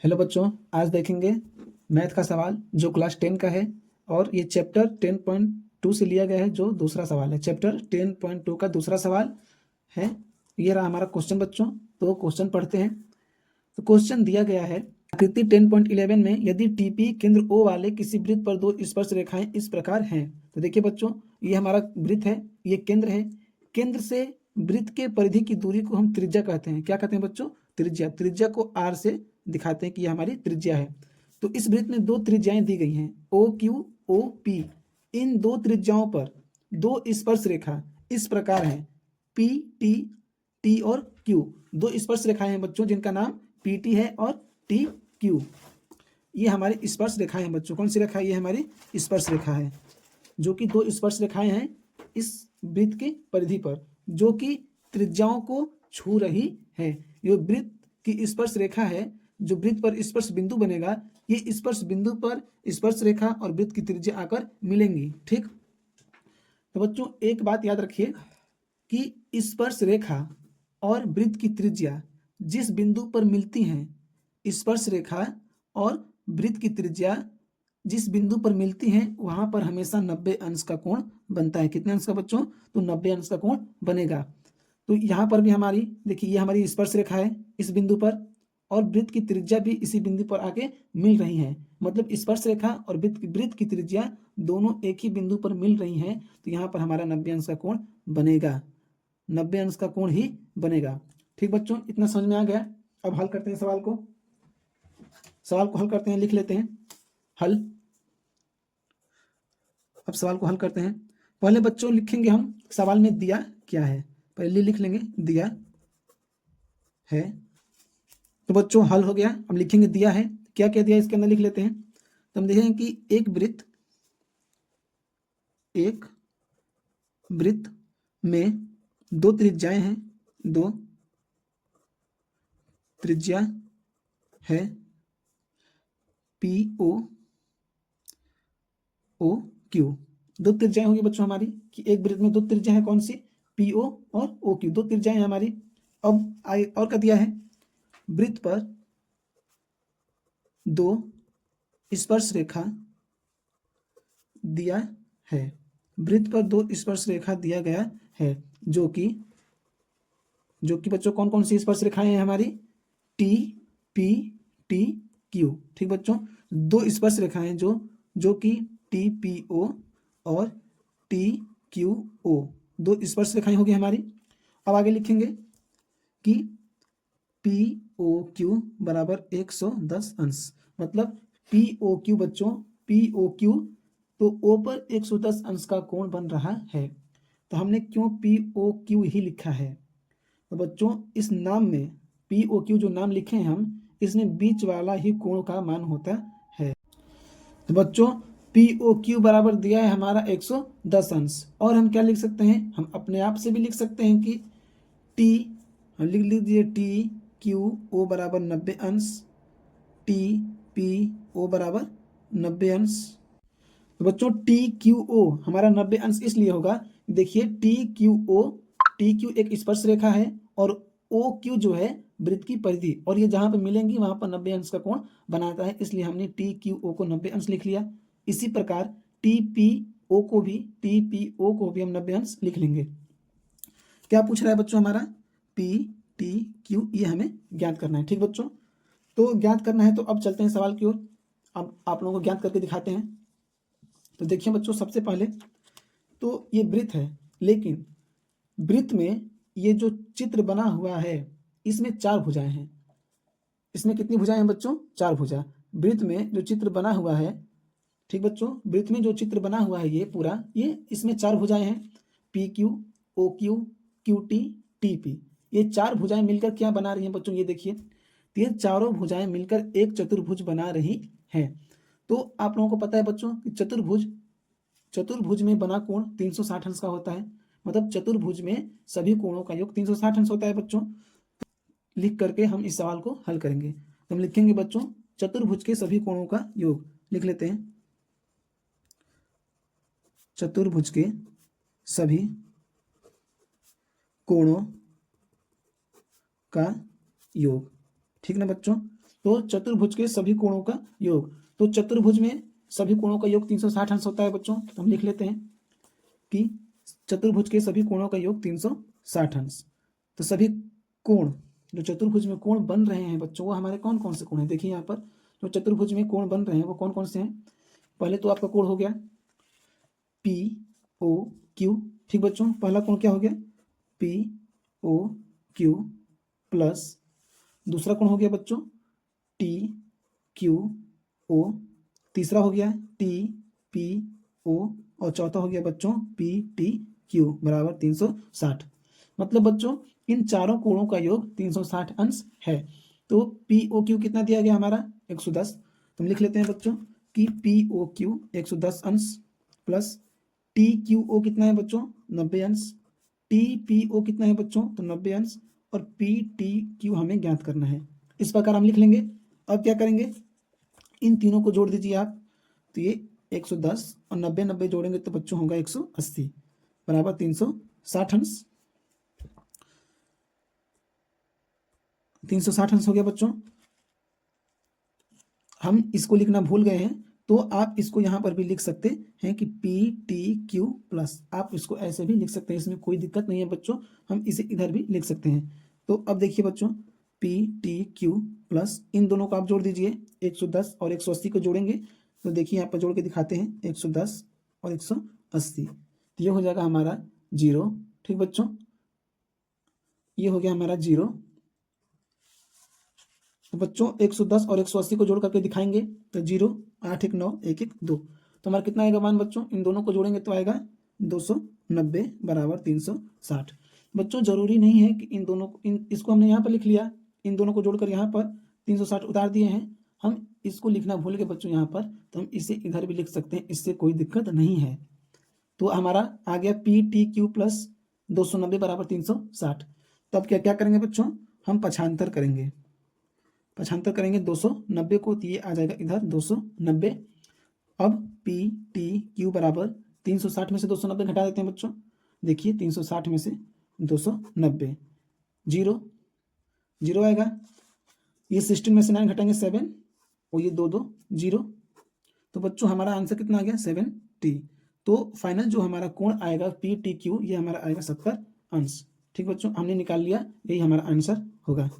Hello बच्चों, आज देखेंगे मैथ का सवाल जो क्लास 10 का है और ये चैप्टर 10.2 से लिया गया है। जो दूसरा सवाल है चैप्टर 10.2 का दूसरा सवाल है। ये रहा हमारा क्वेश्चन बच्चों। तो क्वेश्चन पढ़ते हैं। तो क्वेश्चन दिया गया है आकृति 10.11 में यदि टीपी केंद्र ओ वाले किसी वृत्त पर दो स्पर्श रेखाएं इस प्रकार हैं। तो देखिए बच्चों, ये हमारा वृत्त है, ये केंद्र है। केंद्र से वृत्त के परिधि की दूरी को हम त्रिज्या कहते हैं। क्या कहते हैं बच्चों? त्रिज्या। त्रिज्या को आर से दिखाते हैं कि यह हमारी त्रिज्या है। तो इस वृत्त में दो त्रिज्याएं दी गई हैं, ओ क्यू ओ पी। इन दो त्रिज्याओं पर दो स्पर्श रेखा इस प्रकार हैं, पी टी, टी और क्यू। दो स्पर्श रेखाएं हैं बच्चों जिनका नाम पीटी है और टी क्यू। ये हमारी स्पर्श रेखाएं हैं बच्चों। कौन सी रेखा है? ये हमारी स्पर्श रेखा है, जो कि दो स्पर्श रेखाएं हैं इस वृत्त की परिधि पर, जो कि त्रिज्याओं को छू रही है। ये वृत्त की स्पर्श रेखा है, जो वृत्त पर स्पर्श बिंदु बनेगा। ये स्पर्श बिंदु पर स्पर्श रेखा और वृत्त की त्रिज्या आकर मिलेंगी। ठीक, तो बच्चों एक बात याद रखिए कि स्पर्श रेखा और वृत्त की त्रिज्या जिस बिंदु पर मिलती हैं, स्पर्श रेखा और वृत्त की त्रिज्या जिस बिंदु पर मिलती हैं, वहां पर हमेशा 90 अंश का कोण बनता है। कितने अंश का बच्चों? तो 90 अंश का कोण बनेगा। तो यहाँ पर भी हमारी देखिए, ये हमारी स्पर्श रेखा है इस बिंदु पर, और वृत्त की त्रिज्या भी इसी बिंदु पर आके मिल रही है। मतलब स्पर्श रेखा और वृत्त की त्रिज्या दोनों एक ही बिंदु पर मिल रही हैं। तो यहाँ पर हमारा 90 अंश का कोण बनेगा, 90 अंश का कोण ही बनेगा। ठीक बच्चों, इतना समझ में आ गया। अब हल करते हैं सवाल को। सवाल को हल करते हैं, लिख लेते हैं हल। अब सवाल को हल करते हैं। पहले बच्चों लिखेंगे हम सवाल में दिया क्या है। पहले लिख लेंगे दिया है। तो बच्चों हल हो गया। अब लिखेंगे दिया है, क्या क्या दिया इसके अंदर लिख लेते हैं। तो हम देखेंगे कि एक वृत्त में दो त्रिज्याएं हैं, दो त्रिज्या है पी ओ ओ क्यू। दो त्रिज्याएं होंगी बच्चों हमारी कि एक वृत्त में दो त्रिज्या है। कौन सी? पी ओ और ओ क्यू, दो त्रिज्याएं हैं हमारी। अब आगे और क्या दिया है? वृत्त पर दो स्पर्श रेखा दिया है। वृत्त पर दो स्पर्श रेखा दिया गया है, जो कि बच्चों कौन कौन सी स्पर्श रेखाएं हैं हमारी? T P T Q. ठीक बच्चों, दो स्पर्श रेखाएं जो कि टी पी ओ और टी क्यू ओ, दो स्पर्श रेखाएं होगी हमारी। अब आगे लिखेंगे कि पी ओ क्यू बराबर 110 अंश। मतलब पी ओ क्यू बच्चों, पी ओ क्यू, तो ओ पर 110 अंश का कोण बन रहा है। तो हमने क्यों पी ओ क्यू ही लिखा है? तो बच्चों इस नाम में पी ओ क्यू जो नाम लिखे हैं हम, इसमें बीच वाला ही कोण का मान होता है। तो बच्चों पी ओ क्यू बराबर दिया है हमारा 110 अंश। और हम क्या लिख सकते हैं? हम अपने आप से भी लिख सकते हैं कि टी, हम लिख लीजिए टी क्यू ओ बराबर 90 अंश, टी पी ओ बराबर 90 अंश। तो बच्चों टी क्यू ओ हमारा 90 अंश इसलिए होगा, देखिए टी क्यू एक स्पर्श रेखा है और ओ क्यू जो है वृत्त की परिधि, और ये जहां पे मिलेंगी वहां पर 90 अंश का कोण बनाता है, इसलिए हमने टी क्यू ओ को 90 अंश लिख लिया। इसी प्रकार टी पी ओ को भी हम 90 अंश लिख लेंगे। क्या पूछ रहा है बच्चों हमारा? पी टी क्यू, ये हमें ज्ञात करना है। ठीक बच्चों, तो ज्ञात करना है तो अब चलते हैं सवाल की ओर। अब आप लोगों को ज्ञात करके दिखाते हैं। तो देखिए बच्चों, सबसे पहले तो ये वृत्त है, लेकिन वृत्त में ये जो चित्र बना हुआ है इसमें चार भुजाएं हैं। इसमें कितनी भुजाएं हैं बच्चों? चार भुजा। वृत्त में जो चित्र बना हुआ है, ठीक बच्चों, वृत्त में जो चित्र बना हुआ है ये पूरा, ये इसमें चार भुजाएं हैं, P Q O Q Q T T P. ये चार भुजाएं मिलकर क्या बना रही हैं बच्चों? ये देखिए, ये चारों भुजाएं मिलकर एक चतुर्भुज बना रही हैं। तो आप लोगों को पता है बच्चों कि चतुर्भुज में बना कोण 360 अंश का होता है। मतलब चतुर्भुज में सभी कोणों का योग 360 अंश होता है बच्चों। लिख करके हम इस सवाल को हल करेंगे। तो हम लिखेंगे बच्चों चतुर्भुज के सभी कोणों का योग। लिख लेते हैं चतुर्भुज के सभी कोणों का योग। ठीक ना बच्चों? तो चतुर्भुज के सभी कोणों का योग, तो चतुर्भुज में सभी कोणों का योग 360 अंश होता है बच्चों। तो हम लिख लेते हैं कि चतुर्भुज के सभी कोणों का योग 360 अंश। तो सभी कोण, जो चतुर्भुज में कोण बन रहे हैं बच्चों, वो हमारे कौन कौन से कोण हैं? देखिए यहाँ पर जो चतुर्भुज में कोण बन रहे हैं वो कौन कौन से हैं? पहले तो आपका कोण हो गया पी ओ क्यू, ठीक बच्चों। पहला कोण क्या हो गया? पी ओ क्यू प्लस दूसरा कोण हो गया बच्चों टी क्यू ओ, तीसरा हो गया टी पी ओ, और चौथा हो गया बच्चों पी टी क्यू बराबर 360। मतलब बच्चों इन चारों कोणों का योग 360 अंश है। तो पी ओ क्यू कितना दिया गया हमारा? 110। तो हम लिख लेते हैं बच्चों कि पी ओ क्यू 110 अंश प्लस टी क्यू ओ कितना है बच्चों? 90 अंश। टी पी ओ कितना है बच्चों? तो 90 अंश। और पी टी क्यू हमें ज्ञात करना है। इस प्रकार हम लिख लेंगे। अब क्या करेंगे? इन तीनों को जोड़ दीजिए आप। तो ये 110 और 90 90 जोड़ेंगे तो बच्चों होगा 180 बराबर 360 अंश। 360 अंश हो गया बच्चों। हम इसको लिखना भूल गए हैं तो आप इसको यहां पर भी लिख सकते हैं कि पी टी क्यू प्लस, आप इसको ऐसे भी लिख सकते हैं, इसमें कोई दिक्कत नहीं है बच्चों। हम इसे इधर भी लिख सकते हैं। तो अब देखिए बच्चों पी टी क्यू प्लस इन दोनों को आप जोड़ दीजिए, 110 और 180 को जोड़ेंगे तो देखिए यहाँ पर जोड़ के दिखाते हैं 110 और 180। तो ये हो जाएगा हमारा 0, ठीक बच्चों। ये हो गया हमारा 0। तो बच्चों 110 और 180 को जोड़ करके दिखाएंगे तो 0 8 1 9 1 1 2, तो हमारा कितना आएगा मान बच्चों? इन दोनों को जोड़ेंगे तो आएगा 290 बराबर 360। बच्चों जरूरी नहीं है कि इन दोनों को, इसको हमने यहाँ पर लिख लिया, इन दोनों को जोड़कर यहाँ पर 360 उतार दिए हैं। हम इसको लिखना भूल गए बच्चों यहाँ पर, तो हम इसे इधर भी लिख सकते हैं, इससे कोई दिक्कत नहीं है। तो हमारा आ गया पी टी क्यू प्लस 290 बराबर 360। तब क्या क्या करेंगे बच्चों? हम पक्षांतर करेंगे। पक्षांतर करेंगे 290 को, तो ये आ जाएगा इधर 290। अब पी टी क्यू बराबर 360 में से 290 घटा देते हैं बच्चों। देखिए 360 में से 290, 0 0 आएगा। ये 16 में से 9 घटाएंगे 7, और ये 2 2 0। तो बच्चों हमारा आंसर कितना आ गया? 70। तो फाइनल जो हमारा कोण आएगा पी टी क्यू, ये हमारा आएगा 70 अंश। ठीक बच्चों, हमने निकाल लिया, यही हमारा आंसर होगा।